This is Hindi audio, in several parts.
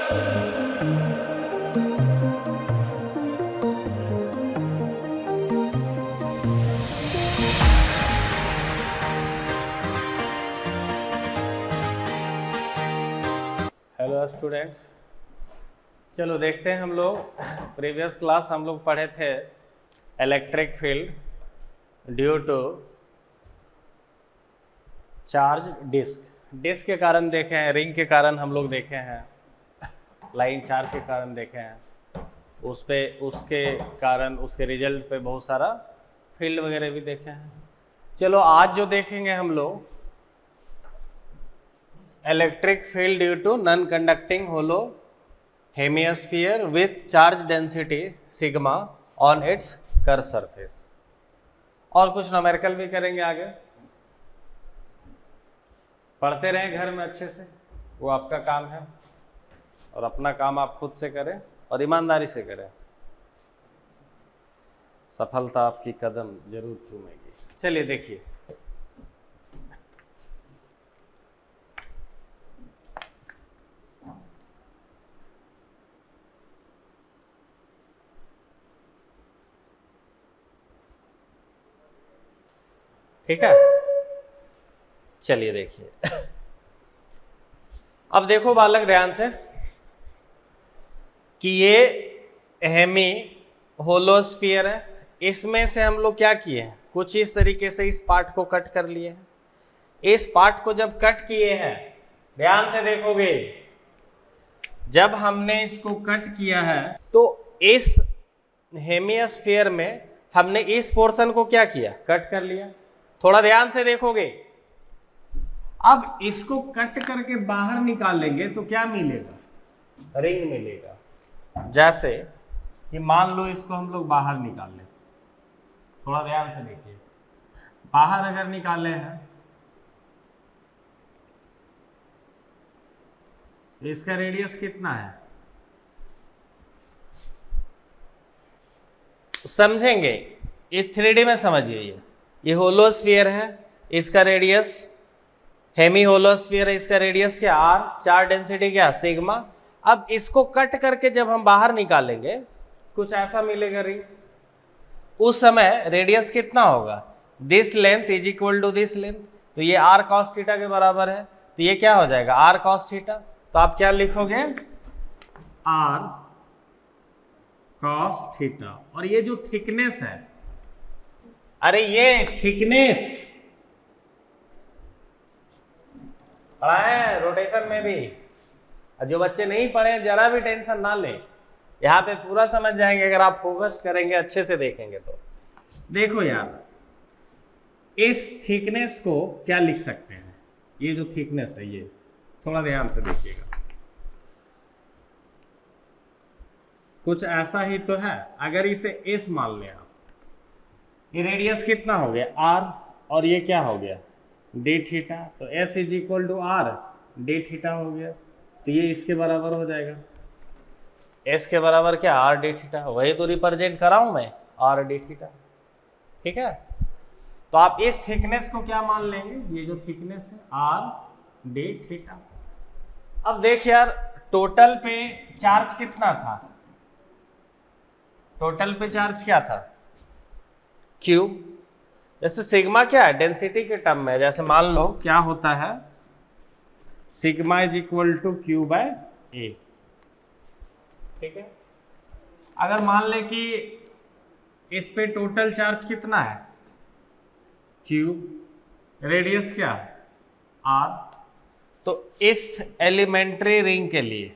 हेलो स्टूडेंट्स, चलो देखते हैं हम लोग प्रीवियस क्लास हम लोग पढ़े थे electric field due to charge disc के कारण देखे हैं, रिंग के कारण हम लोग देखे हैं, लाइन चार्ज के कारण देखे हैं, उसके कारण उसके रिजल्ट पे बहुत सारा फील्ड वगैरह भी देखे हैं। चलो आज जो देखेंगे हम लोग electric field due to non conducting hollow hemisphere with charge density sigma on its curve surface. और कुछ न्यूमेरिकल भी करेंगे आगे, पढ़ते रहें घर में अच्छे से, वो आपका काम है और अपना काम आप खुद से करें और ईमानदारी से करें, सफलता आपकी कदम जरूर चूमेगी। चलिए देखिए, ठीक है। चलिए देखिए, अब देखो बालक ध्यान से कि ये हेमी होलोस्फीयर है, इसमें से हम लोग क्या किए हैं, कुछ इस तरीके से इस पार्ट को कट कर लिए हैं। इस पार्ट को जब कट किए हैं, ध्यान से देखोगे, जब हमने इसको कट किया है तो इस हेमिस्फीयर में हमने इस पोर्शन को क्या किया, कट कर लिया। थोड़ा ध्यान से देखोगे, अब इसको कट करके बाहर निकालेंगे तो क्या मिलेगा, रिंग मिलेगा। जैसे कि मान लो इसको हम लोग बाहर निकाल लें, थोड़ा ध्यान से देखिए, बाहर अगर निकाले हैं तो इसका रेडियस कितना है, समझेंगे इस 3D में समझिए। ये होलोस्फीयर है, इसका रेडियस हेमी होलोस्फीयर है, इसका रेडियस क्या आर, चार्ज डेंसिटी क्या सिग्मा। अब इसको कट करके जब हम बाहर निकालेंगे कुछ ऐसा मिलेगा रिंग। उस समय रेडियस कितना होगा, this length is equal to this length, तो ये आर कॉस थीटा के बराबर है, तो ये क्या हो जाएगा आर कॉस थीटा। तो आप क्या लिखोगे, आर कॉस थीटा। और ये जो थिकनेस है, अरे ये थिकनेस पढ़ा है रोटेशन में भी, जो बच्चे नहीं पढ़े जरा भी टेंशन ना लें, यहाँ पे पूरा समझ जाएंगे अगर आप फोकस करेंगे, अच्छे से देखेंगे। तो देखो यार, इस थिकनेस को क्या लिख सकते हैं, ये जो थिकनेस है, ये थोड़ा ध्यान से देखिएगा, कुछ ऐसा ही तो है। अगर इसे एस मान लें आप, ये रेडियस कितना हो गया आर, और ये क्या हो गया डी थीटा, तो S is equal to R D theta हो गया, तो ये इसके बराबर हो जाएगा, एस के बराबर क्या आर डी थीटा, वही तो रिप्रेजेंट कर रहा हूं मैं, आर डी थीटा। ठीक है, तो आप इस थिकनेस को क्या मान लेंगे, ये जो थिकनेस है आर डी थीटा। अब देख यार, टोटल पे चार्ज कितना था, टोटल पे चार्ज क्या था Q। जैसे सिग्मा क्या है, डेंसिटी के टर्म में, जैसे मान लो क्या होता है, sigma is equal to Q by A. ठीक है, अगर मान ले कि इस पे टोटल चार्ज कितना है Q, रेडियस क्या R, तो इस एलिमेंट्री रिंग के लिए,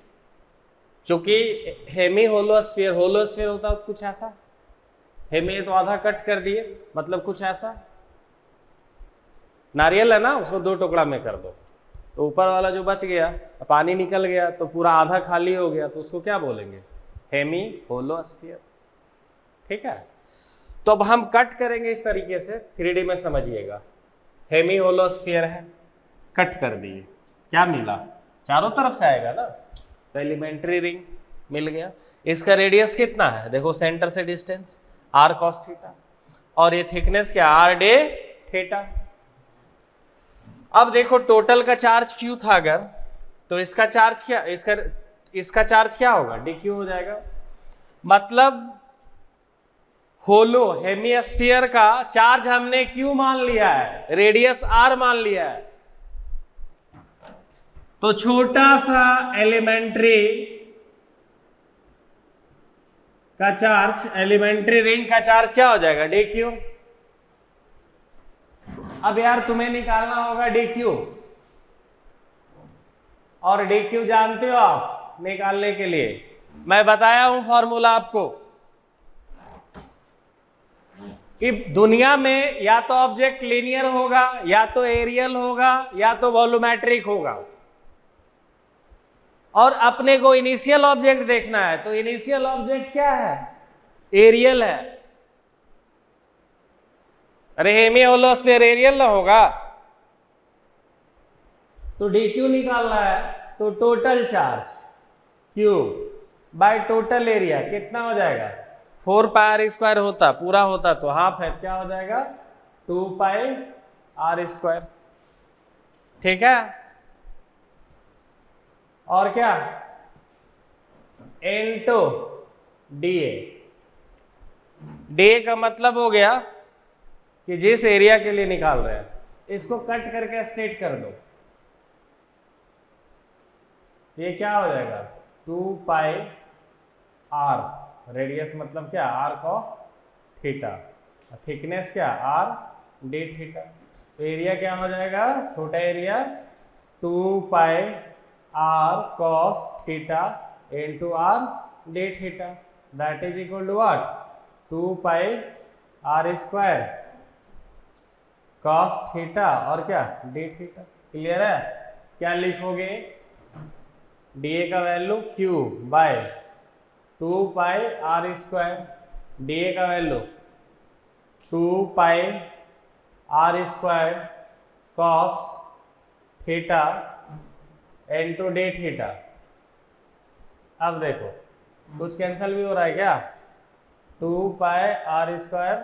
चूंकि हेमी होलोस्फीयर होता है कुछ ऐसा, हेमी तो आधा कट कर दिए, मतलब कुछ ऐसा, नारियल है ना, उसको 2 टुकड़ा में कर दो, तो ऊपर वाला जो बच गया, पानी निकल गया तो पूरा आधा खाली हो गया, तो उसको क्या बोलेंगे, हेमी होलोस्फीयर। ठीक है, तो अब हम कट करेंगे इस तरीके से, 3D में समझिएगा, हेमी होलोस्फीयर है, कट कर दिए, क्या मिला, चारों तरफ से आएगा ना, तो एलिमेंट्री रिंग मिल गया। इसका रेडियस कितना है, देखो सेंटर से डिस्टेंस आर कॉस थीटा, और ये थिकनेस क्या आर डे थीटा। अब देखो टोटल का चार्ज क्यू था अगर, तो इसका चार्ज क्या, इसका इसका चार्ज क्या होगा, dq हो जाएगा। मतलब होलो हेमिस्फीयर का चार्ज हमने q मान लिया है, रेडियस r मान लिया है। तो छोटा सा एलिमेंट्री का चार्ज, एलिमेंट्री रिंग का चार्ज क्या हो जाएगा, dq। अब यार तुम्हें निकालना होगा dq, और dq जानते हो आप निकालने के लिए, मैं बताया हूं फॉर्मूला आपको कि दुनिया में या तो ऑब्जेक्ट लीनियर होगा, या तो एरियल होगा, या तो वॉल्यूमेट्रिक होगा। और अपने को इनिशियल ऑब्जेक्ट देखना है, तो इनिशियल ऑब्जेक्ट क्या है, एरियल है। अरे हेमी होलोस्फीयर एरियल ना होगा, तो dq निकालना है, तो total charge q by total area कितना हो जाएगा, 4 पाई आर स्क्वायर होता, पूरा होता तो हाफ है, क्या हो जाएगा 2 पाई आर स्क्वायर। ठीक है, और क्या इनटू डीए। डीए का मतलब हो गया कि जिस एरिया के लिए निकाल रहे हैं, इसको कट करके स्टेट कर दो, ये क्या हो जाएगा 2 पाई आर, रेडियस मतलब क्या आर कॉस थीटा, थिकनेस क्या आर डी थीटा। तो एरिया क्या हो जाएगा, छोटा area 2 pi R cos theta into R D theta, that is equal to what 2 pi are square cos theta और क्या डी थीटा। क्लियर है, क्या लिखोगे, डीए का value q by 2 pi are square, DA का value 2 pi are square cos theta into D theta. अब देखो कुछ कैंसिल भी हो रहा है क्या, 2 पाई are square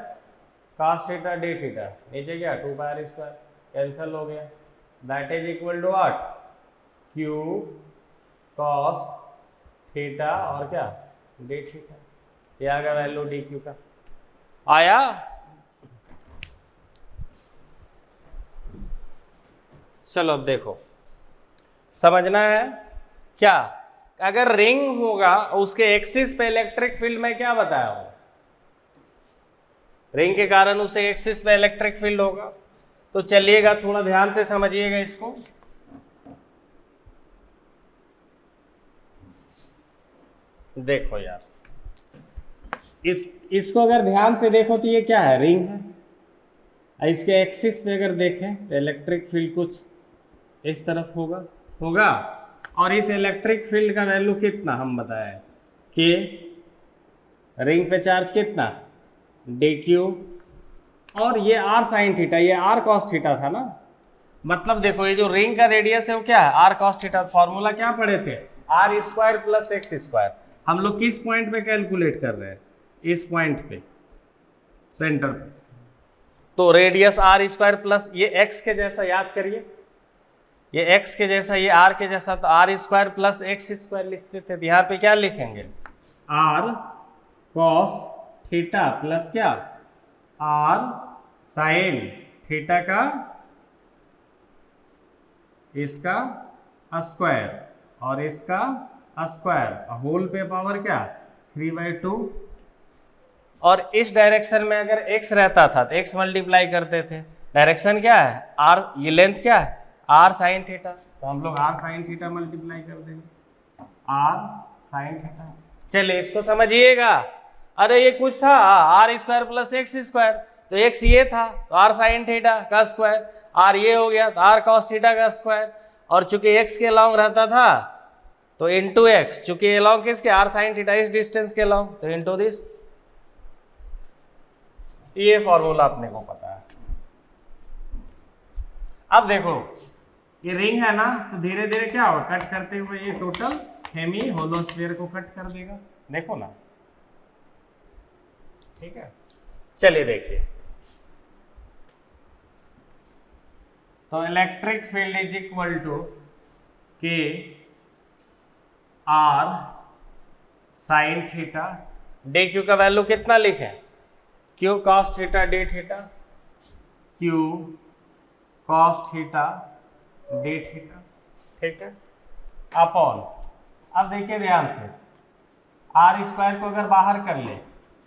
cos theta D theta, नीचे क्या 2 पाई आर स्क्वायर कैंसिल हो गया, that is equal to what q cos theta और क्या डी थीटा। ये आ गया वैल्यू डी क्यू का, आया। चलो अब देखो, समझना है क्या, अगर रिंग होगा उसके एक्सिस पे इलेक्ट्रिक फील्ड में क्या बताया हूं, रिंग के कारण उसे एक्सिस पे इलेक्ट्रिक फील्ड होगा। तो चलिएगा थोड़ा ध्यान से समझिएगा इसको। देखो यार, इसको अगर ध्यान से देखो तो ये क्या है, रिंग है। इसके एक्सिस पे अगर देखें तो इलेक्ट्रिक फील्ड कुछ इस तरफ होगा और इस इलेक्ट्रिक फील्ड का वैल्यू कितना हम बताए कि रिंग पे चार्ज कितना dq, और ये r साइन थीटा, ये r cos थीटा था ना। मतलब देखो ये जो रिंग का रेडियस है वो क्या है r cos थीटा। फॉर्मूला क्या पढ़े थे, r square plus x square. हम लोग किस पॉइंट पे कैलकुलेट कर रहे हैं, इस पॉइंट पे सेंटर पे। तो रेडियस r स्क्वायर प्लस ये x के जैसा, याद करिए ये x के जैसा, ये r के जैसा, तो r square plus x square लिखते थे। बिहार पे क्या लिखेंगे, r cos थीटा प्लस क्या r साइन थीटा का इसका स्क्वायर और इसका स्क्वायर, होल पे पावर क्या 3/2। और इस डायरेक्शन में अगर x रहता था तो x मल्टीप्लाई करते थे, डायरेक्शन क्या है r, ये लेंथ क्या है r साइन थीटा, तो हम लोग r साइन थीटा मल्टीप्लाई कर देंगे r साइन थीटा। चलिए इसको समझिएगा। अरे ये कुछ था r square plus x square, तो x ये था तो r साइन थीटा का स्क्वायर, r ये हो गया तो r cos थीटा का स्क्वायर, और चूंकि x के लॉन्ग रहता था तो इंटू एक्स, चूंकि ये लॉन्ग किसके r साइन थीटा इस डिस्टेंस के लॉन्ग, तो इंटू दिस। ये फॉर्मूला अपने को पता है। अब देखो ये रिंग है ना, तो धीरे धीरे क्या होगा, कट करते हुए ये टोटल हेमी होलोस्फीयर को कट कर देगा, देखो ना। ठीक है, चलिए देखिए, तो electric field is equal to K R sine theta, D Q का वैल्यू कितना लिखें, Q cos theta D theta, Q cos theta D theta, ठीक है, अपॉन, अब देखिए ध्यान से, आर स्क्वायर को अगर बाहर कर ले,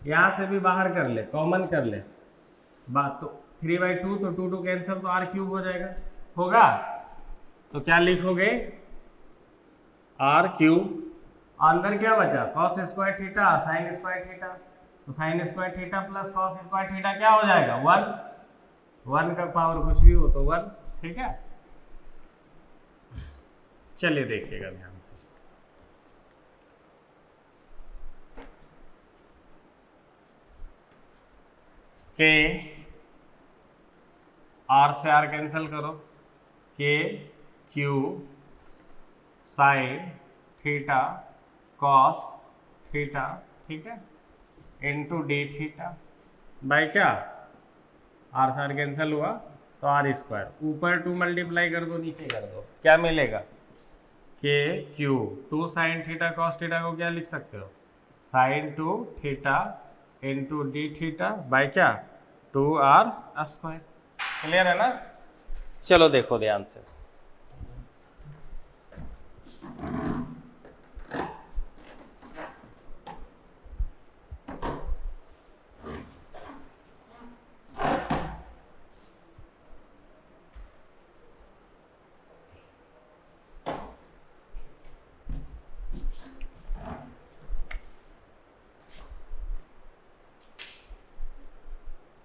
यहां से भी बाहर कर ले, कॉमन कर ले बात, तो 3/2 तो 2 2 कैंसिल, तो आर क्यूब हो जाएगा, होगा, तो क्या लिखोगे, आर क्यूब, अंदर क्या बचा, cos square theta sine square theta, तो sine square theta plus cos square theta क्या हो जाएगा, 1 का पावर कुछ भी हो तो 1, ठीक है। चलिए देखिएगा ध्यान से, के आर से आर कैंसिल करो, के Q sine theta cos theta, ठीक है, इनटू डी थीटा बाय क्या, आर से आर कैंसिल हुआ तो आर स्क्वायर, ऊपर 2 मल्टीप्लाई कर दो, नीचे कर दो, क्या मिलेगा, K Q 2 sine theta cos theta को क्या लिख सकते हो, sine 2 theta into D theta by क्या, 2r स्क्वायर, क्लियर है ना। चलो देखो ध्यान से,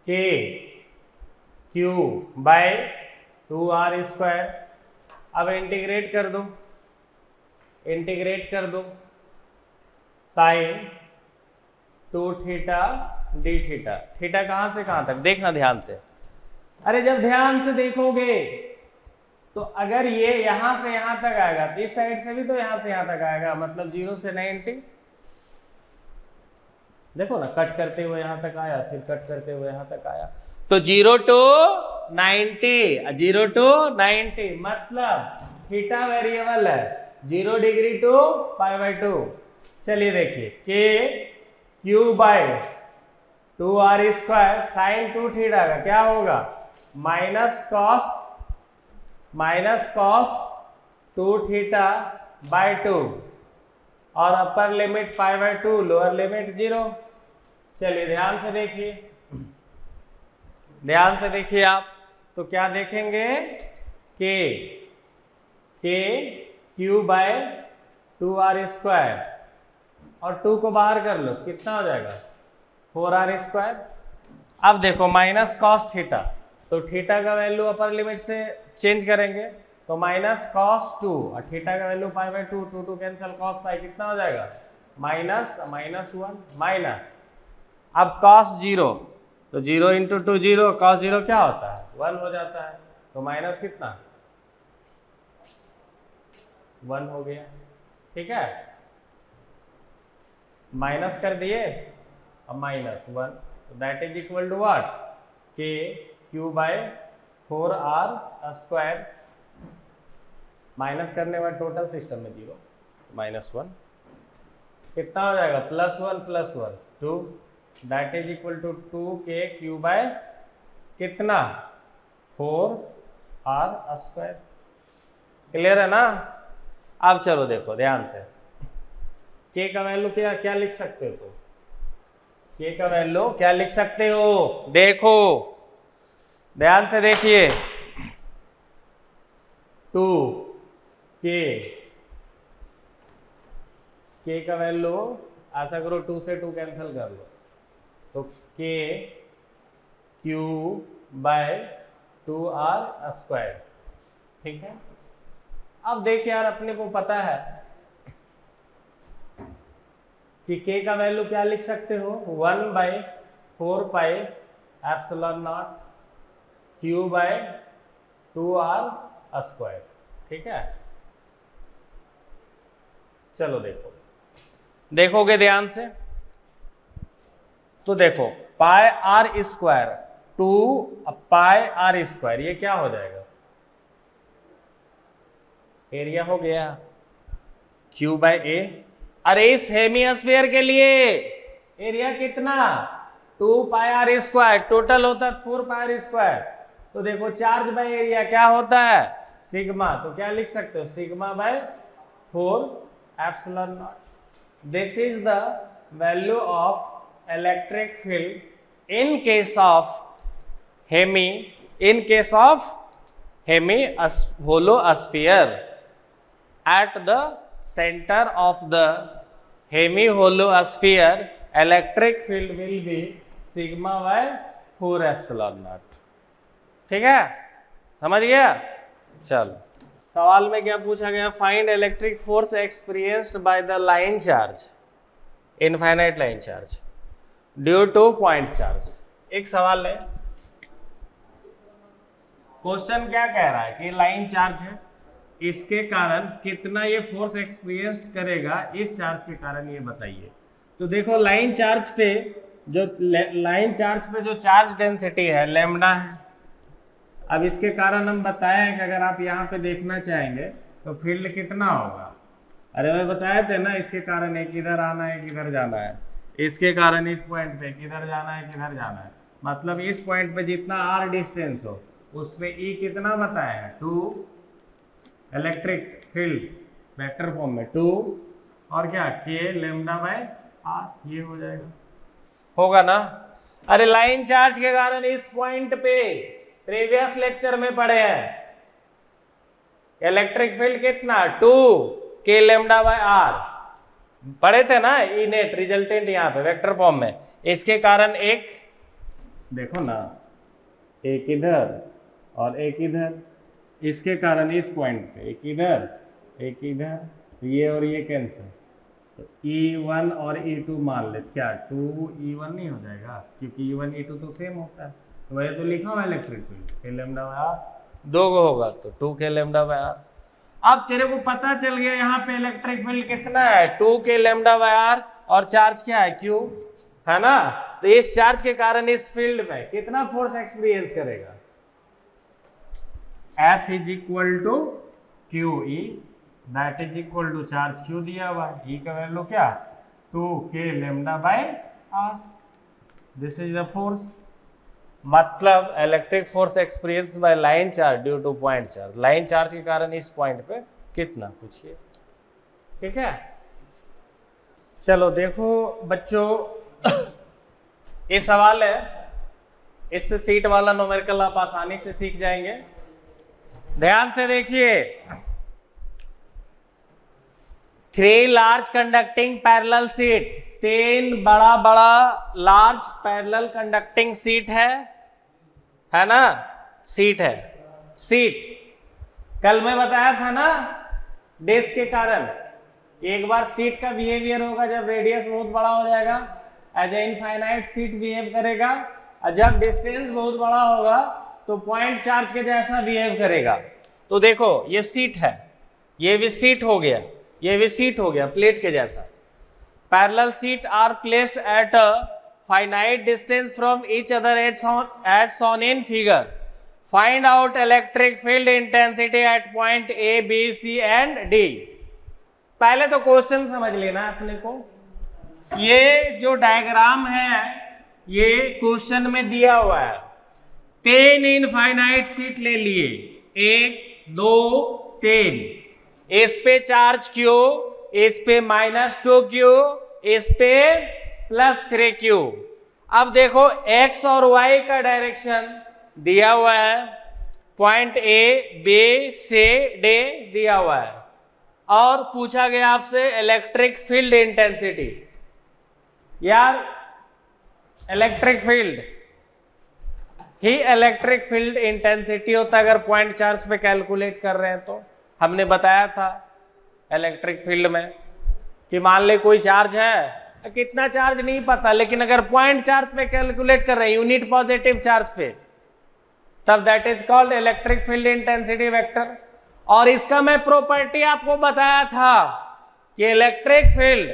K Q by 2r square, अब इंटीग्रेट कर दो, इंटीग्रेट कर दो, sine 2 theta D theta, theta कहां से कहां तक देखना ध्यान से, अरे जब ध्यान से देखोगे तो अगर ये यहां से यहां तक आएगा तो इस साइड से भी तो यहां से यहां तक आएगा, मतलब 0 से 90, देखो ना, कट करते हुए यहां तक आया, फिर कट करते हुए यहां तक आया, तो 0 to 90, 0 to 90 मतलब थीटा वेरिएबल है, 0 डिग्री टू π/2। चलिए देखिए, K Q by 2r square sine 2 theta का क्या होगा, माइनस कॉस 2 थीटा बाय 2, और अपर लिमिट π/2, लोअर लिमिट 0। चलिए ध्यान से देखिए, ध्यान से देखिए आप, तो क्या देखेंगे, के क्यू बाय 2r स्क्वायर, और 2 को बाहर कर लो, कितना हो जाएगा, 4r स्क्वायर। अब देखो माइनस कॉस थीटा, तो थीटा का वैल्यू अपर लिमिट से चेंज करेंगे, तो माइनस कॉस 2, और थीटा का वैल्यू π/2, 2 2 कैंसिल, कॉस पाई कितना हो जाएगा, -1 माइनस, अब कॉस 0, तो 0 इंटू 2 0, कॉस 0 क्या होता है, 1 हो जाता है, तो माइनस कितना, 1 हो गया, ठीक है, माइनस कर दिए, अब -1, तो that is equal to what, K Q by 4r square, minus करने बाद टोटल सिस्टम में 0, -1 कितना हो जाएगा, +1 + 1 2, that is equal to 2k Q by कितना, 4r स्क्वायर, क्लियर है ना। अब चलो देखो ध्यान से, k का वैल्यू क्या लिख सकते हो, तो k का वैल्यू क्या लिख सकते हो, देखो ध्यान से देखिए, 2k का वैल्यू ऐसा करो, 2 से 2 कैंसिल कर लो, तो k Q by 2r square, ठीक है। अब देखिए यार, अपने को पता है कि k का वैल्यू क्या लिख सकते हो, 1/4 pi epsilon naught Q by 2r square, ठीक है। चलो देखोगे ध्यान से, तो देखो πr स्क्वायर 2 πr स्क्वायर, ये क्या हो जाएगा, एरिया हो गया, Q बाय A। अरे इस हेमिस्फीयर के लिए एरिया कितना 2 पाई आर स्क्वायर, टोटल होता है 4 पाई आर स्क्वायर। तो देखो चार्ज बाय एरिया क्या होता है सिग्मा, तो क्या लिख सकते हो sigma bye 4 epsilon not. This is the value of electric field in case of hemi hollow sphere at the center of the hemi hollow sphere electric field will be sigma by 4 epsilon naught। ठीक है, समझ गया। चलो सवाल में क्या पूछा गया, find electric force experienced by the line charge, infinite line charge due to point charge. एक सवाल है, क्वेश्चन क्या कह रहा है कि लाइन चार्ज है, इसके कारण कितना ये फोर्स एक्सपीरियंस करेगा इस चार्ज के कारण, ये बताइए। तो देखो लाइन चार्ज पे जो चार्ज डेंसिटी है लैम्डा है। अब इसके कारण हम बताए हैं कि अगर आप यहाँ पे देखना चाहेंगे तो फील्ड कितना होगा। अरे मैं बताए थे ना, इसके कारण एक इधर आना है एक इधर जाना है, इसके कारण इस पॉइंट पे किधर जाना है किधर जाना है, मतलब इस पॉइंट पे जितना आर डिस्टेंस हो उसमें ई कितना बताया है 2, इलेक्ट्रिक फील्ड वेक्टर फॉर्म में 2 और क्या के लैम्डा बाय आर, ये हो जाएगा, होगा ना। अरे लाइन चार्ज के कारण इस पॉइंट पे प्रीवियस लेक्चर में पढ़े हैं इलेक्ट्रिक फील्ड कितना 2 के लैम्डा बाय आर पढ़े थे ना, ई नेट रिजल्टेंट यहाँ पे वेक्टर फॉर्म में। इसके कारण एक देखो ना, एक इधर और एक इधर, इसके कारण इस पॉइंट पे एक इधर एक इधर, तो ये और ये कैंसिल, तो E1 और E2 मान ले, क्या 2E1 नहीं हो जाएगा क्योंकि E1 E2 तो सेम होता है, तो वही तो लिखा हुआ इलेक्ट्रिक फील्ड के लैम्डा बाय आर, 2 को होगा तो 2 के लैम्डा बाय आर। अब तेरे को पता चल गया यहाँ पे इलेक्ट्रिक फील्ड कितना है 2 के लैम्डा बाय आर और चार्ज क्या है Q, है ना। तो इस चार्ज के कारण इस फील्ड में कितना फोर्स एक्सपीरियंस करेगा, F is equal to QE, that is equal to charge Q दिया हुआ है, E का वैल्यू क्या 2 K lambda by R, this is the force. मतलब electric force experience by line charge due to point charge, line charge के कारण इस पॉइंट पे कितना, पूछिए। ठीक है, चलो देखो बच्चों ये सवाल है, इससे सीट वाला न्यूमेरिकल आप आसानी से सीख जाएंगे। ध्यान से देखिए, 3 लार्ज कंडक्टिंग पैरेलल सीट, 3 बड़ा बड़ा लार्ज पैरेलल कंडक्टिंग सीट है ना, सीट है, सीट कल मैं बताया था ना डिस्क के कारण। एक बार सीट का बिहेवियर होगा जब रेडियस बहुत बड़ा हो जाएगा, as a infinite sheet behave करेगा, और जब डिस्टेंस बहुत बड़ा होगा तो पॉइंट चार्ज के जैसा बिहेव करेगा। तो देखो ये सीट है, ये भी सीट हो गया, ये भी सीट हो गया प्लेट के जैसा। Parallel sheet are placed at a finite distance from each other as shown in figure. Find out electric field intensity at point A, B, C and D. पहले तो क्वेश्चन समझ लेना अपने को। ये जो डायग्राम है ये क्वेश्चन में दिया हुआ है, 3 इनफाइनाइट सीट ले लिए, 1 2 3, इस पे चार्ज Q, इस पे -2Q, इस पे +3Q। अब देखो x और y का डायरेक्शन दिया हुआ है, पॉइंट A, B से D दिया हुआ है, और पूछा गया आपसे इलेक्ट्रिक फील्ड इंटेंसिटी। यार इलेक्ट्रिक फील्ड ही इलेक्ट्रिक फील्ड इंटेंसिटी होता है अगर पॉइंट चार्ज पे कैलकुलेट कर रहे हैं। तो हमने बताया था इलेक्ट्रिक फील्ड में कि मान ले कोई चार्ज है, कितना चार्ज नहीं पता, लेकिन अगर पॉइंट चार्ज पे कैलकुलेट कर रहे हैं यूनिट पॉजिटिव चार्ज पे, तब that is called electric field intensity vector. और इसका मैं प्रॉपर्टी आपको बताया था कि electric field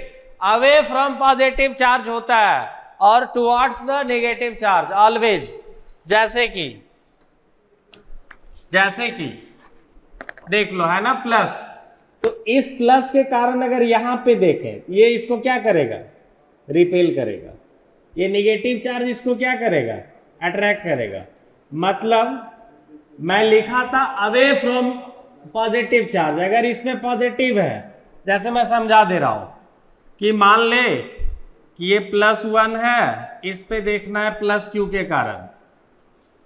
away from positive charge होता है और towards the negative charge always. जैसे कि देख लो है ना, प्लस तो इस प्लस के कारण अगर यहां पे देखें, ये इसको क्या करेगा, रिपेल करेगा, ये निगेटिव चार्ज इसको क्या करेगा, अट्रैक्ट करेगा। मतलब मैं लिखा था अवे फ्रॉम पॉजिटिव चार्ज, अगर इसमें पॉजिटिव है, जैसे मैं समझा दे रहा हूं कि मान ले कि ये +1 है, इस पे देखना है +q के कारण,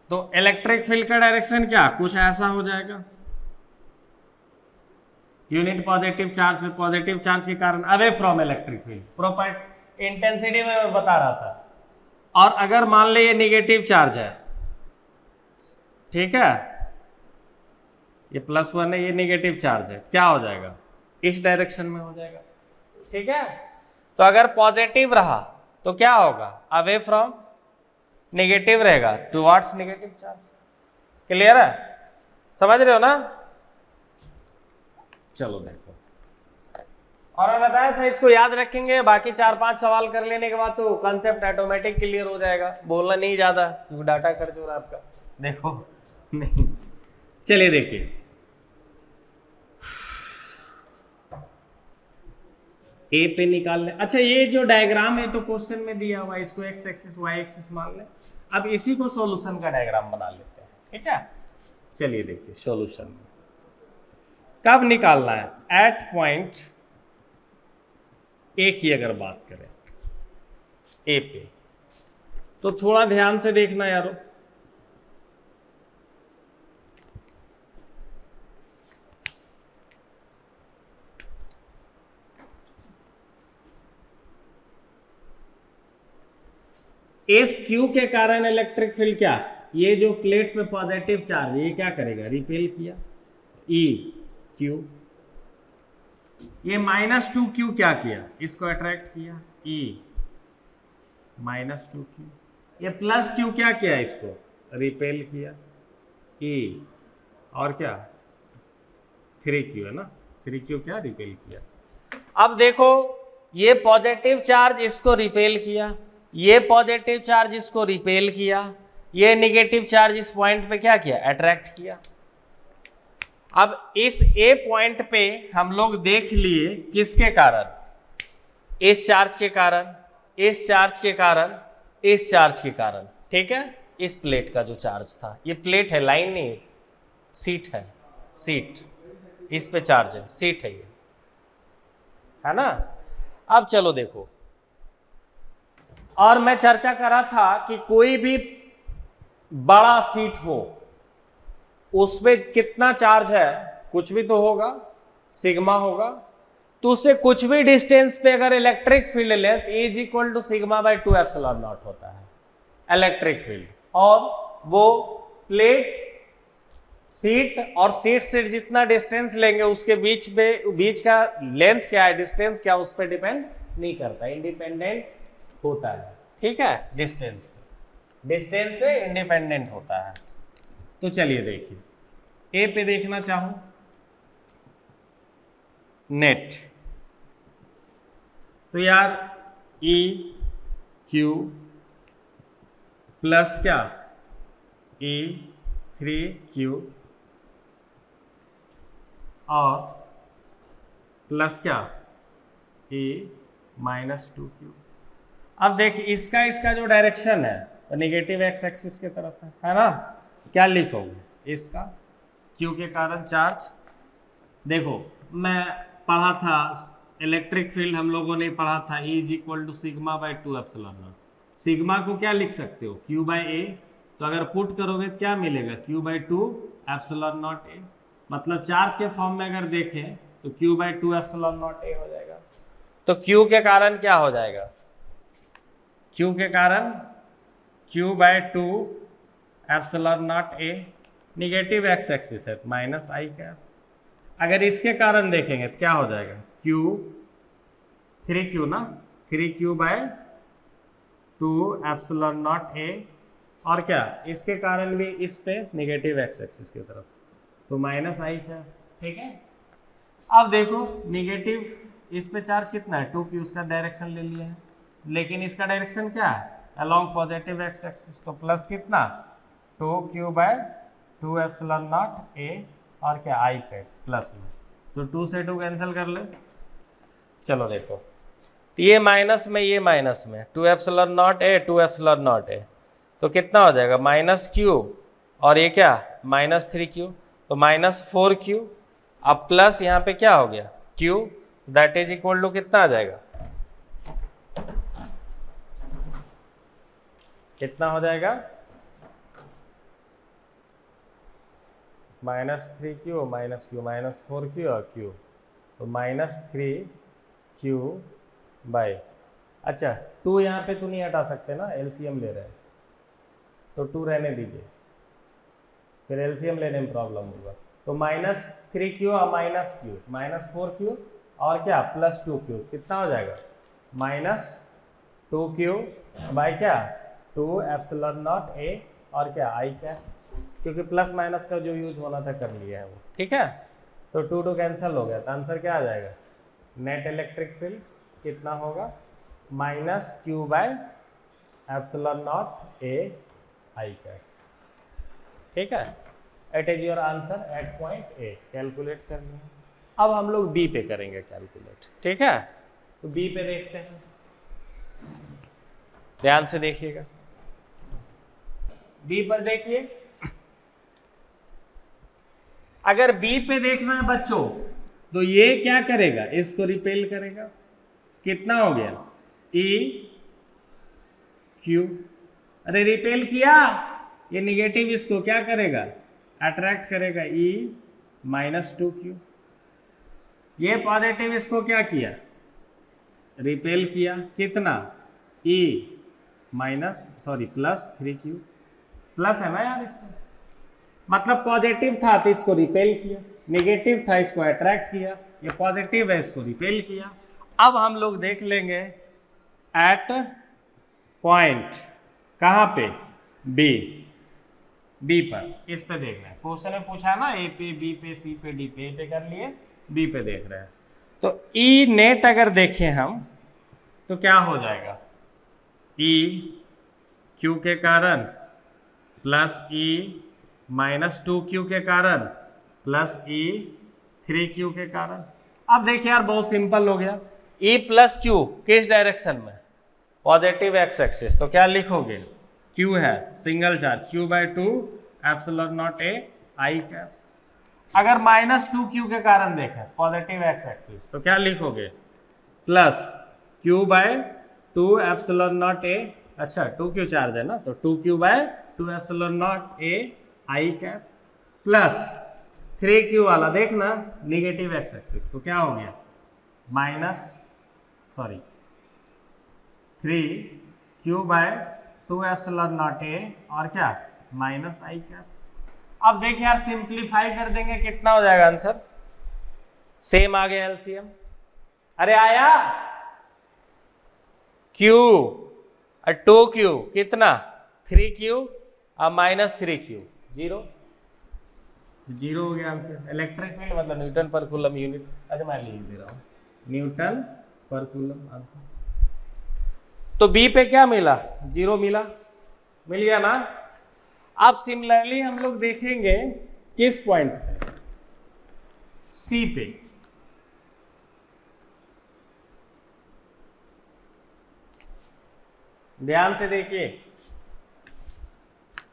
तो इलेक्ट्रिक फील्ड का डायरेक्शन क्या कुछ ऐसा हो जाएगा, यूनिट पॉजिटिव चार्ज में पॉजिटिव चार्ज के कारण away from electric field, proper intensity में मैं बता रहा था। और अगर मान ले ये निगेटिव चार्ज है, ठीक है, ये +1 है, ये निगेटिव चार्ज है, क्या हो जाएगा, इस डायरेक्शन में हो जाएगा, ठीक है। तो अगर पॉजिटिव रहा तो क्या होगा, अवे फ्रॉम, निगेटिव रहेगा टुवर्ड्स निगेटिव चार्ज। क्लियर है, समझ रहे हो ना। चलो देखो, और मैं बताया था इसको याद रखेंगे, बाकी 4-5 सवाल कर लेने के बाद तो कॉन्सेप्ट ऑटोमेटिक क्लियर हो जाएगा, बोलना नहीं ज्यादा क्योंकि डाटा खर्च हो रहा है आपका। देखो नहीं, चलिए देखिए, ए पे निकाल ले। अच्छा, ये जो डायग्राम है तो क्वेश्चन में दिया हुआ है, इसको एक्स एक्सिस वाई एक्सिस मान ले। अब इसी को सॉल्यूशन का डायग्राम बना लेते हैं, ठीक है। चलिए देखिए सॉल्यूशन में कब निकालना है, एट पॉइंट ए की अगर बात करें, ए पे, तो थोड़ा ध्यान से देखना यारो। इस क्यू के कारण इलेक्ट्रिक फील्ड क्या, ये जो प्लेट पे पॉजिटिव चार्ज ये क्या करेगा, रिपेल किया, ई क्यू, ये -2q क्या किया, इसको अट्रैक्ट किया, ई -2q, ये +q क्या किया, इसको रिपेल किया, ई, और क्या 3q है ना, 3q क्या रिपेल किया। अब देखो, ये पॉजिटिव चार्ज इसको रिपेल किया, ये पॉजिटिव चार्ज इसको रिपेल किया, ये निगेटिव चार्ज इस पॉइंट पे क्या किया, अट्रैक्ट किया। अब इस ए पॉइंट पे हम लोग देख लिए किसके कारण, इस चार्ज के कारण, इस चार्ज के कारण, इस चार्ज के कारण, ठीक है। इस प्लेट का जो चार्ज था, ये प्लेट है, लाइन नहीं, सीट है, सीट, इस पे चार्ज है, सीट है ये, है ना। अब चलो देखो, और मैं चर्चा कर रहा था कि कोई भी बड़ा सीट हो उसमें कितना चार्ज है, कुछ भी तो होगा, सिग्मा होगा, तो उससे कुछ भी डिस्टेंस पे अगर इलेक्ट्रिक फील्ड लें तो E = σ/2ε0 होता है इलेक्ट्रिक फील्ड। और वो प्लेट, सीट और सीट से जितना डिस्टेंस लेंगे उसके बीच का लेंथ क्या है, डिस्टेंस क्या, उस पर डिपेंड नहीं करता, इंडिपेंडेंट होता है, ठीक है। डिस्टेंस से इंडिपेंडेंट होता है। तो चलिए देखिए, ए पे देखना चाहूं, नेट, तो यार E Q प्लस क्या, E 3Q और प्लस क्या, E -2Q। अब देखिए इसका जो डायरेक्शन है तो निगेटिव एक्स एक्सिस की तरफ है ना। क्या लिखोगे, इसका क्यू के कारण चार्ज, देखो मैं पढ़ा था इलेक्ट्रिक फील्ड, हम लोगों ने पढ़ा था E = σ/2ε0। सिग्मा को क्या लिख सकते हो, Q/A, तो अगर पुट करोगे तो क्या मिलेगा, Q/2ε0A। मतलब चार्ज के फॉर्म में अगर देखें तो Q/2ε0A हो जाएगा। तो Q के कारण क्या हो जाएगा, Q के कारण Q/2ε0A, निगेटिव एक्स एक्सिस है -i। अगर इसके कारण देखेंगे तो क्या हो जाएगा, Q 3Q ना, 3Q/2ε0A, और क्या इसके कारण भी इस पे निगेटिव एक्स एक्सिस की तरफ, तो -i है, ठीक है। अब देखो निगेटिव इस पे चार्ज कितना है, 2Q, उसका डायरेक्शन ले लिया है, लेकिन इसका डायरेक्शन क्या है, अलोंग पॉजिटिव एक्स एक्सिस, तो प्लस कितना 2Q/2ε0A, और क्या i पे प्लस में, तो 2 से 2 कैंसिल कर ले। चलो देखो, ये माइनस में ये माइनस में 2 एप्सिलॉन नॉट ए 2 एप्सिलॉन नॉट ए, तो कितना हो जाएगा माइनस क्यू, और ये क्या माइनस 3q, तो माइनस 4q। अब प्लस यहाँ पे क्या हो गया q, that is equal to कितना आ जाएगा, कितना हो जाएगा minus 3q minus q minus 4q और q, तो माइनस 3q बाई, अच्छा 2 यहाँ पे तो नहीं हटा सकते ना, एलसीएम ले रहे हैं, तो 2 रहने दीजिए, फिर एलसीएम लेने में प्रॉब्लम होगा। तो माइनस 3q और माइनस q, माइनस 4q और क्या प्लस 2q, कितना हो जाएगा माइनस 2q बाई क्या 2 एप्सिलॉन नॉट ए और क्या आई कैप, क्योंकि प्लस माइनस का जो यूज होना था कर लिया है वो, ठीक है। तो 2 कैंसिल हो गया, तो आंसर क्या आ जाएगा, नेट इलेक्ट्रिक फील्ड कितना होगा minus q by epsilon naught A I cap, ठीक है। It is your answer at point A, calculate करनी है। अब हम लोग बी पे करेंगे कैलकुलेट, ठीक है। तो बी पे देखते हैं, ध्यान से देखिएगा, बी पर देखिए। अगर बी पे देखना है बच्चों, तो ये क्या करेगा, इसको रिपेल करेगा, कितना हो गया ई क्यू, अरे रिपेल किया, ये निगेटिव इसको क्या करेगा अट्रैक्ट करेगा, ई माइनस 2q, ये पॉजिटिव इसको क्या किया रिपेल किया, कितना E minus sorry plus 3q, plus है ना यार इसको, मतलब पॉजिटिव था तो इसको रिपेल किया, नेगेटिव था इसको अट्रैक्ट किया, ये पॉजिटिव है इसको रिपेल किया। अब हम लोग देख लेंगे एट पॉइंट कहाँ पे बी, बी पर, इस पे देख रहे हैं, क्वेश्चन में पूछा है ना ए पे बी पे सी पे डी पे, ए पे कर लिए, बी पे देख रहे हैं। तो ई नेट अगर देखें हम तो क्या हो जाएगा, ई क्यू के कारण प्लस ई माइनस 2q के कारण प्लस ई 3q के कारण। अब देखिए यार बहुत सिंपल हो गया, ई प्लस क्यू किस डायरेक्शन में, पॉजिटिव एक्स एक्सिस, तो क्या लिखोगे q है single charge q by 2 epsilon naught A I cap. अगर माइनस 2q के कारण देखें पॉजिटिव एक्स एक्सिस, तो क्या लिखोगे plus q by 2 epsilon naught A, अच्छा 2q चार्ज है ना, तो 2q by 2 epsilon naught A I cap plus 3q वाला देखना निगेटिव एक्स एक्सिस, तो क्या हो गया minus sorry 3q by 2 epsilon naught A और क्या माइनस आई कैप। अब देखिए यार सिंप्लीफाई कर देंगे, कितना हो जाएगा आंसर, सेम आ गया एलसीएम, अरे आया q और 2q कितना 3q और माइनस 3q, जीरो हो गया आंसर। इलेक्ट्रिक फील्ड मतलब न्यूटन पर कूलम यूनिट, अच्छा मैं लिख दे रहा हूं न्यूटन पर कूलम आंसर। तो बी पे क्या मिला, जीरो मिला, मिल गया ना। अब सिमिलरली हम लोग देखेंगे किस पॉइंट पे, सी पे, ध्यान से देखिए,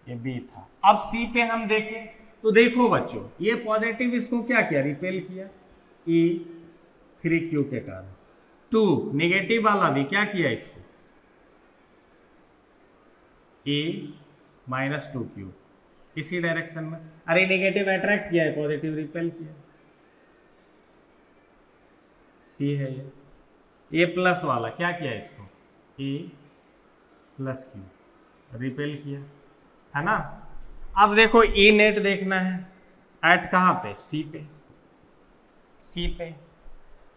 ये बी था। अब सी पे हम देखें तो देखो बच्चों, ये पॉजिटिव इसको क्या किया रिपेल किया, ई 3q के कारण, 2 नेगेटिव वाला भी क्या किया इसको ए माइनस 2q, इसी डायरेक्शन में, अरे नेगेटिव अट्रैक्ट किया है पॉजिटिव रिपेल किया, सी है ये प्लस वाला क्या किया इसको ए प्लस क्यू रिपेल किया है ना। अब देखो ई नेट देखना है एट कहाँ पे, सी पे, सी पे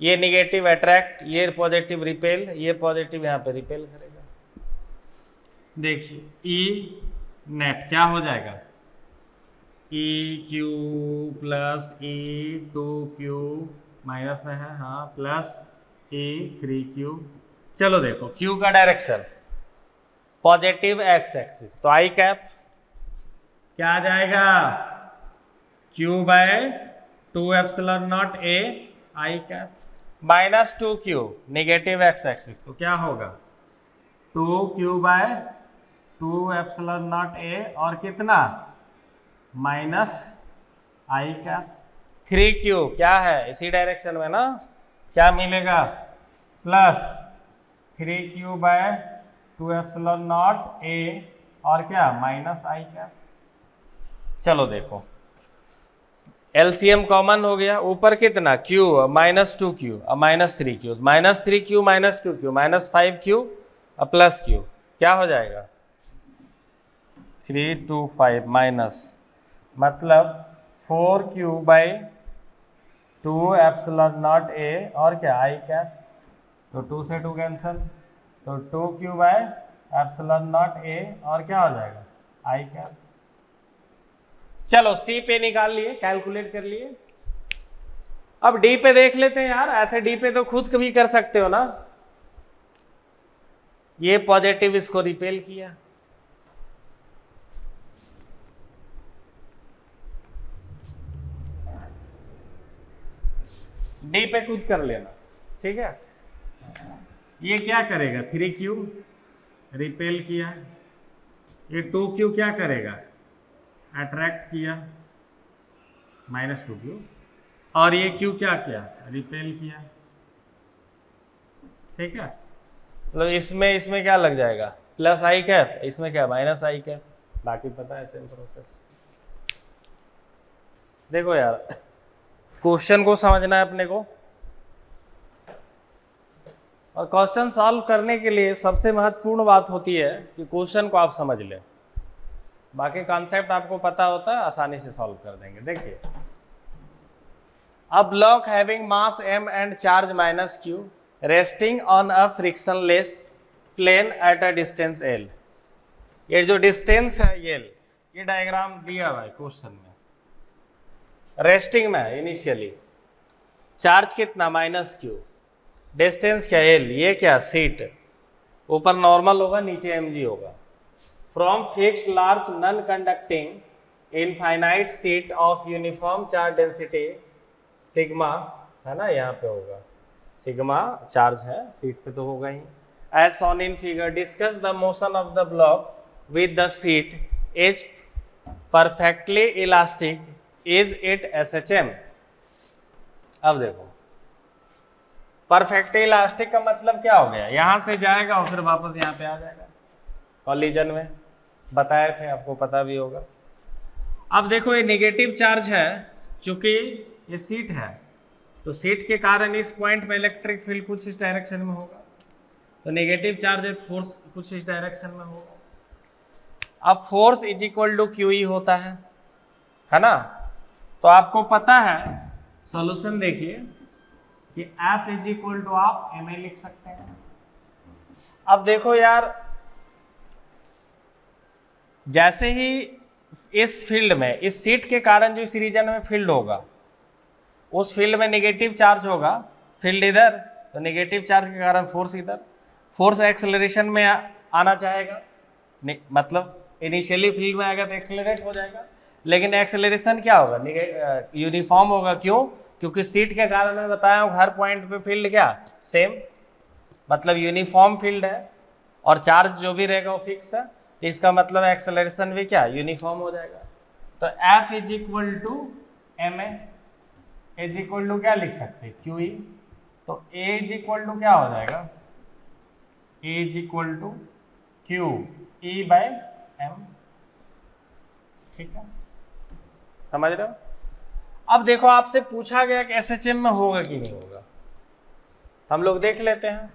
ये नेगेटिव अट्रैक्ट, ये पॉजिटिव रिपेल, ये पॉजिटिव यहाँ पे रिपेल करेगा। देखिए ई नेट क्या हो जाएगा, ई क्यू प्लस ई 2q माइनस में है हाँ, प्लस ई 3q। चलो देखो q का डायरेक्शन पॉजिटिव एक्स एक्सिस, तो आई कैप क्या आ जाएगा q by 2 epsilon naught A I cap minus 2q negative X axis, तो क्या होगा 2q by 2 epsilon naught A और कितना माइनस आई कैप 3q क्या है इसी डायरेक्शन में ना, क्या मिलेगा plus 3q by 2 epsilon naught A और क्या माइनस आई कैप। चलो देखो एलसीएम कॉमन हो गया, ऊपर कितना q minus 2q minus 3q minus 3q minus 2q minus 5q plus q, क्या हो जाएगा 3 2 5 माइनस मतलब 4q by 2 epsilon naught A और क्या आई कैप, तो 2 से 2 कैंसल, तो 2q bye epsilon naught A और क्या हो जाएगा आई कैप। चलो सी पे निकाल लिए, कैलकुलेट कर लिए। अब डी पे देख लेते हैं यार, ऐसे डी पे तो खुद कभी कर सकते हो ना। ये पॉजिटिव इसको रिपेल किया, डी पे खुद कर लेना, ठीक है। ये क्या करेगा 3q रिपेल किया, ये 2q क्या करेगा अट्रैक्ट किया माइनस 2q, और ये q क्या किया रिपेल किया, ठीक है। मतलब इसमें क्या लग जाएगा प्लस आई कैप, इसमें क्या माइनस आई कैप, बाकी पता है सेम प्रोसेस। देखो यार क्वेश्चन को समझना है अपने को, और क्वेश्चन सॉल्व करने के लिए सबसे महत्वपूर्ण बात होती है कि क्वेश्चन को आप समझ लें, बाकी कॉन्सेप्ट आपको पता होता है आसानी से सॉल्व कर देंगे। देखिए a block having mass m and charge minus q resting on a frictionless plane at a distance l, ये जो डिस्टेंस है l, ये डायग्राम दिया हुआ है क्वेश्चन में, रेस्टिंग में इनिशियली चार्ज कितना माइनस q, डिस्टेंस क्या l, ये क्या सीट, ऊपर नॉर्मल होगा नीचे mg होगा, from fixed large non conducting infinite sheet of uniform charge density sigma, है ना यहाँ पे होगा सिग्मा चार्ज है, सीट पे तो होगा ही। As on in figure discuss the motion of the block with the seat is perfectly elastic, is it SHM। अब देखो परफेक्टली इलास्टिक का मतलब क्या हो गया, यहां से जाएगा और फिर वापस यहाँ पे आ जाएगा, कॉलिजन में बताए थे, आपको पता भी होगा। अब देखो ये नेगेटिव चार्ज है, चूंकि ये सीट है तो सीट के कारण इस पॉइंट पे इलेक्ट्रिक फील्ड कुछ इस डायरेक्शन में होगा, तो नेगेटिव चार्ज है फोर्स कुछ इस डायरेक्शन में होगा। अब force is equal to QE होता है ना, तो आपको पता है सॉल्यूशन देखिए कि F इज इक्वल टू आप MA लिख सकते हैं। अब देखो यार जैसे ही इस फील्ड में इस सीट के कारण जो इस रीजन में फील्ड होगा, उस फील्ड में नेगेटिव चार्ज होगा, फील्ड इधर, तो नेगेटिव चार्ज के कारण फोर्स इधर, फोर्स एक्सेलरेशन में आना चाहेगा, मतलब इनिशियली फील्ड में आएगा तो एक्सेलरेट हो जाएगा, लेकिन एक्सेलरेशन क्या होगा यूनिफॉर्म होगा, क्यों, क्योंकि सीट के कारण मैं बताया हूँ हर पॉइंट पे फील्ड क्या सेम, मतलब यूनिफॉर्म फील्ड है, और चार्ज जो भी रहेगा वो फिक्स है, तो इसका मतलब एक्सेलरेशन भी क्या यूनिफॉर्म हो जाएगा। तो F is equal to MA is equal to क्या लिख सकते हैं QE, तो A इज इक्वल टू क्या हो जाएगा A is equal to QE by M, ठीक है, समझ रहे हो। अब देखो आपसे पूछा गया कि SHM में होगा कि नहीं होगा, हम लोग देख लेते हैं।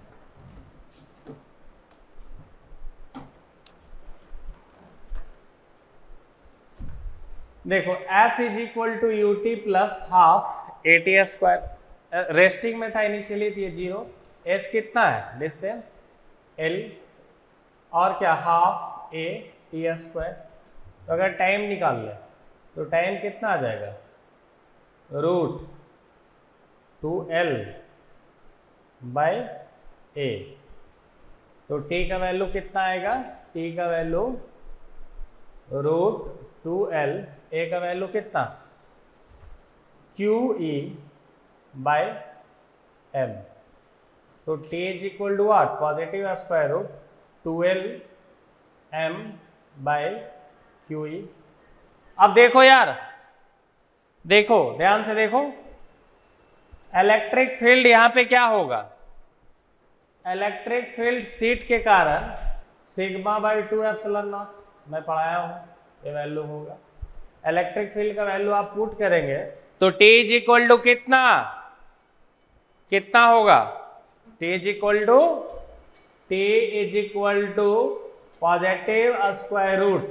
देखो S is equal to UT plus half AT square, resting में था इनिशियली तो ये 0, S कितना है डिस्टेंस L, और क्या हाफ AT स्क्वायर, तो अगर टाइम निकाल ले तो टाइम कितना आ जाएगा रूट 2L बाय A, तो T का वैल्यू कितना आएगा, T का वैल्यू रूट 2L, A का वैल्यू कितना QE बाय m। तो T is equal to what, positive square root 12m by QE। अब देखो यार, देखो ध्यान से देखो, इलेक्ट्रिक फील्ड यहां पे क्या होगा, इलेक्ट्रिक फील्ड सीट के कारण सिग्मा बाई 2 एप्सिलॉन नॉट, मैं पढ़ाया हूं, ये वैल्यू होगा। इलेक्ट्रिक फील्ड का वैल्यू आप पुट करेंगे तो T इज इक्वल टू कितना, कितना होगा, T is equal to positive square root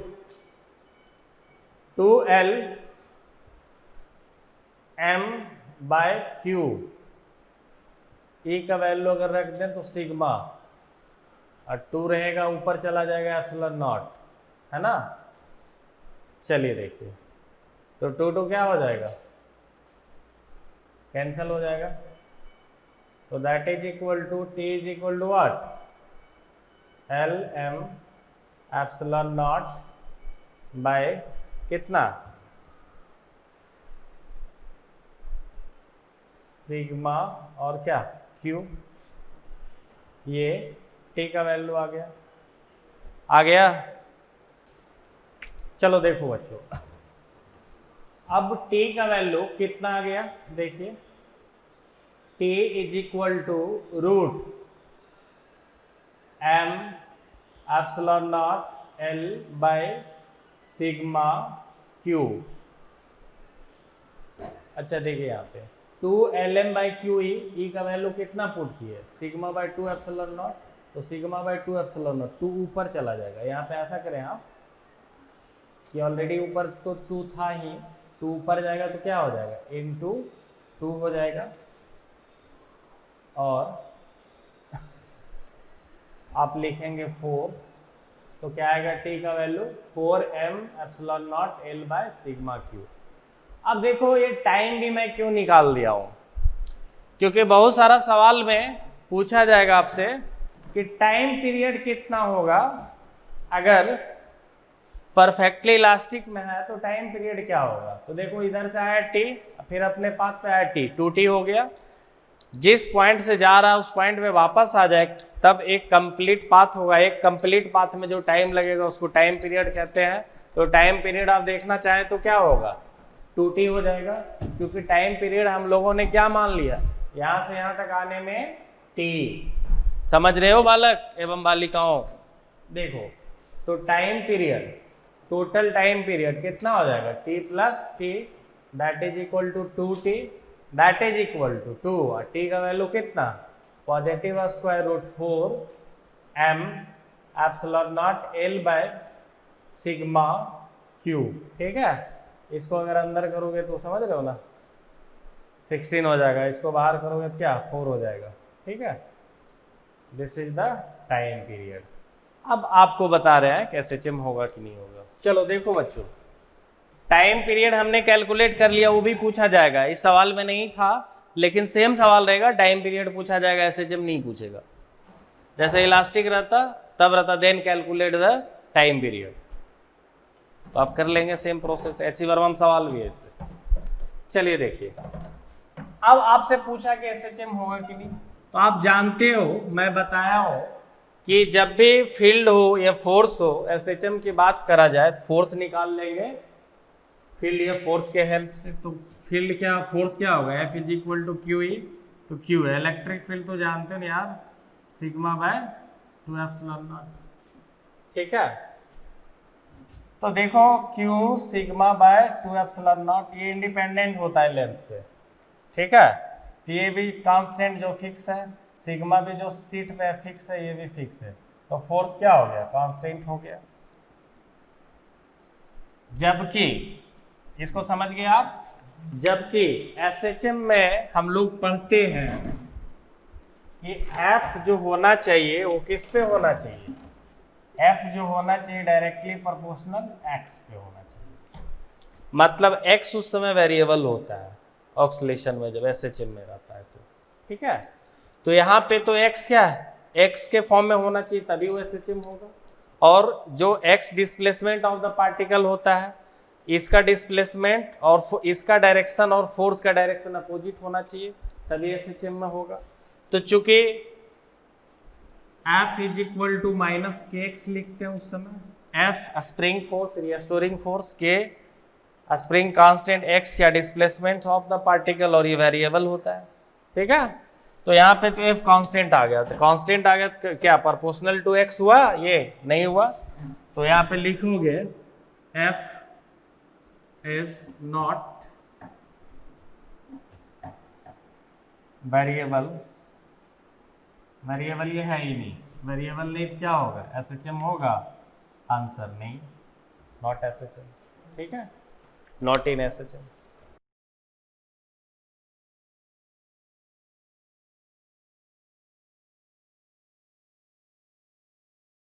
2L m by Q. E का वैल्यू अगर रख दें तो सिग्मा, और 2 रहेगा ऊपर चला जाएगा एप्सिलॉन नॉट, है ना। चलिए देखिए, तो 2 क्या हो जाएगा, कैंसिल हो जाएगा। तो that is equal to T is equal to what, L m epsilon naught by कितना, सिग्मा और क्या Q। ये T का वैल्यू आ गया, आ गया। चलो देखो बच्चों, अब T का वैल्यू कितना आ गया, देखिए T is equal to root m epsilon naught L by sigma Q। अच्छा देखिए यहाँ पे 2Lm बाई QE, E का वैल्यू कितना पुट किए, सिग्मा बाई 2 एप्सिलॉन नॉट, तो सिग्मा बाई 2 एप्सिलॉन नॉट 2 ऊपर चला जाएगा। यहाँ पे ऐसा करें आप कि ऑलरेडी ऊपर तो 2 था ही, 2 ऊपर जाएगा तो क्या हो जाएगा, इनटू 2 हो जाएगा, और आप लिखेंगे 4, तो क्या आएगा T का value 4m epsilon naught L by sigma Q। अब देखो ये टाइम भी मैं क्यों निकाल दिया हूं, क्योंकि बहुत सारा सवाल में पूछा जाएगा आपसे कि टाइम पीरियड कितना होगा अगर परफेक्टली इलास्टिक में है, तो टाइम पीरियड क्या होगा। तो देखो इधर से आया T, फिर अपने पाथ पे आया T, 2T हो गया, जिस पॉइंट से जा रहा है उस पॉइंट में वापस आ जाए तब एक कंप्लीट पाथ होगा। एक कंप्लीट पाथ में जो टाइम लगेगा उसको टाइम पीरियड कहते हैं। तो टाइम पीरियड आप देखना चाहें तो क्या होगा, 2T हो जाएगा, क्योंकि टाइम पीरियड हम लोगों ने क्या मान लिया, यहां से यहां तक आने में T। समझ रहे हो बालक एवं बालिकाओं, देखो तो time period, total time period कितना हो जाएगा, T plus T that is equal to 2T that is equal to 2, और T का वैल्यू कितना, positive square root 4m epsilon naught L by sigma Q। ठीक है, इसको अगर अंदर करोगे तो समझ रहे हो ना 16 हो जाएगा, इसको बाहर करोगे तो क्या 4 हो जाएगा। ठीक है, this is the time period. अब आपको बता रहे हैं कैसे चिम होगा कि नहीं होगा। चलो देखो बच्चों, टाइम पीरियड हमने कैलकुलेट कर लिया, वो भी पूछा जाएगा, इस सवाल में नहीं था लेकिन सेम सवाल रहेगा, टाइम पीरियड पूछा जाएगा, ऐसे चिम नहीं पूछेगा। जैसे इलास्टिक रहता तब रहता then calculate the time period, तो आप कर लेंगे सेम प्रोसेस, एच वर्मन सवाल भी है इससे। चलिए देखिए, अब आपसे पूछा कि एसएचएम होगा कि नहीं, तो आप जानते हो मैं बताया हूं कि जब भी फील्ड हो या फोर्स हो, एसएचएम की बात करा जाए, फोर्स निकाल लेंगे फील्ड या फोर्स के हेल्प से। तो फील्ड क्या, फोर्स क्या होगा, F is equal to QE, तो Q है इलेक्ट्रिक फील्ड, तो जानते हो यार सिग्मा बाय 2 एप्सिलॉन नॉट। ठीक है, तो देखो Q sigma bye 2 epsilon not, ये इंडिपेंडेंट होता है लेंथ से। ठीक है, ये भी कांस्टेंट जो फिक्स है, सिग्मा भी जो सीट पे फिक्स है, ये भी फिक्स है, तो फोर्स क्या हो गया, कांस्टेंट हो गया। जबकि इसको समझ गए आप, जबकि एसएचएम में हम लोग पढ़ते हैं कि F जो होना चाहिए वो किस पे होना चाहिए, F जो होना चाहिए डायरेक्टली प्रोपोर्शनल X पे होना चाहिए। मतलब X उस समय वेरिएबल होता है ऑक्सीलेशन में जब एसएचएम में रहता है तो। ठीक है, तो यहाँ पे तो X क्या है, X के फॉर्म में होना चाहिए तभी वो एसएचएम होगा। और जो X displacement of the particle होता है, इसका डिस्प्लेसमेंट और इसका डायरेक्शन और फोर्स का डायरेक्शन अपोजिट होना चाहिए, तभी एसएचएम में होगा। तो चूंकि F is equal to minus K X लिखते हैं उस समय, F spring force, restoring force, K spring constant, x क्या डिस्प्लेसमेंट ऑफ द पार्टिकल, और ये वेरिएबल होता है, ठीक है। तो यहाँ पे तो F कांस्टेंट आ गया, तो कांस्टेंट आ गया तो क्या प्रोपोर्शनल टू x हुआ, ये नहीं हुआ, तो यहाँ पे लिखोगे F is not variable, variable ये है ही नहीं, वेरिएबल नहीं क्या होगा, एसएचएम होगा, आंसर नहीं, नॉट एसएचएम, ठीक है, नॉट इन एसएचएम।